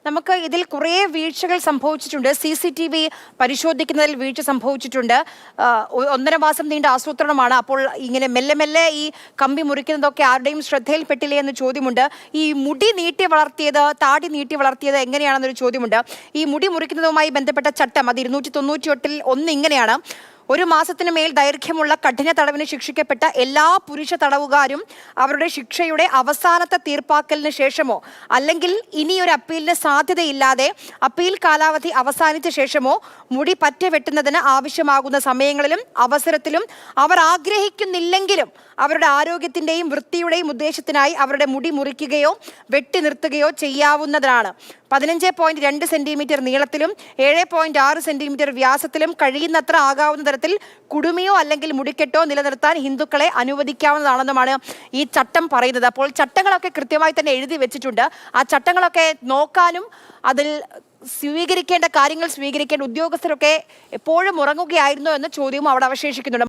നമുക്ക് ഇതിൽ കുറേ വീഴ്ചകൾ സംഭവിച്ചിട്ടുണ്ട്. CCTV പരിശോധിക്കുന്നതിൽ വീഴ്ച സംഭവിച്ചിട്ടുണ്ട്. 1.5 മാസം നീണ്ട ആസൂത്രണമാണ്. അപ്പോൾ ഇങ്ങനെ മെല്ലെ മെല്ലെ ഈ കമ്പി മുറിക്കുന്നതൊക്കെ ആരുടെയും ശ്രദ്ധയിൽപ്പെട്ടില്ലേ എന്ന് ചോദ്യമുണ്ട്. ഈ മുടി നീട്ടി വളർത്തിയത്, താടി നീട്ടി വളർത്തിയത് എങ്ങനെയാണെന്നൊരു ചോദ്യമുണ്ട്. ഈ മുടി മുറിക്കുന്നതുമായി ബന്ധപ്പെട്ട ചട്ടം അത് 298-ൽ ഒന്ന് ഇങ്ങനെയാണ്: 1 മാസത്തിന് മേൽ ദൈർഘ്യമുള്ള കഠിന തടവിന് ശിക്ഷിക്കപ്പെട്ട എല്ലാ പുരുഷ തടവുകാരും അവരുടെ ശിക്ഷയുടെ അവസാനത്തെ തീർപ്പാക്കലിന് ശേഷമോ അല്ലെങ്കിൽ ഇനിയൊരു അപ്പീലിന് സാധ്യതയില്ലാതെ അപ്പീൽ കാലാവധി അവസാനിച്ച ശേഷമോ മുടി പറ്റ വെട്ടുന്നതിന് ആവശ്യമാകുന്ന സമയങ്ങളിലും അവസരത്തിലും അവർ ആഗ്രഹിക്കുന്നില്ലെങ്കിലും അവരുടെ ആരോഗ്യത്തിന്റെയും വൃത്തിയുടെയും ഉദ്ദേശത്തിനായി അവരുടെ മുടി മുറിക്കുകയോ വെട്ടി നിർത്തുകയോ ചെയ്യാവുന്നതാണ്. 15.2 സെന്റിമീറ്റർ നീളത്തിലും 7.6 സെന്റിമീറ്റർ വ്യാസത്തിലും കഴിയുന്നത്ര ആകാവുന്ന തരത്തിൽ കുടുമിയോ അല്ലെങ്കിൽ മുടിക്കെട്ടോ നിലനിർത്താൻ ഹിന്ദുക്കളെ അനുവദിക്കാവുന്നതാണെന്നുമാണ് ഈ ചട്ടം പറയുന്നത്. അപ്പോൾ ചട്ടങ്ങളൊക്കെ കൃത്യമായി തന്നെ എഴുതി വെച്ചിട്ടുണ്ട്. ആ ചട്ടങ്ങളൊക്കെ നോക്കാനും അതിൽ സ്വീകരിക്കേണ്ട കാര്യങ്ങൾ സ്വീകരിക്കേണ്ട ഉദ്യോഗസ്ഥരൊക്കെ എപ്പോഴും ഉറങ്ങുകയായിരുന്നോ എന്ന ചോദ്യവും അവിടെ അവശേഷിക്കുന്നുണ്ട്.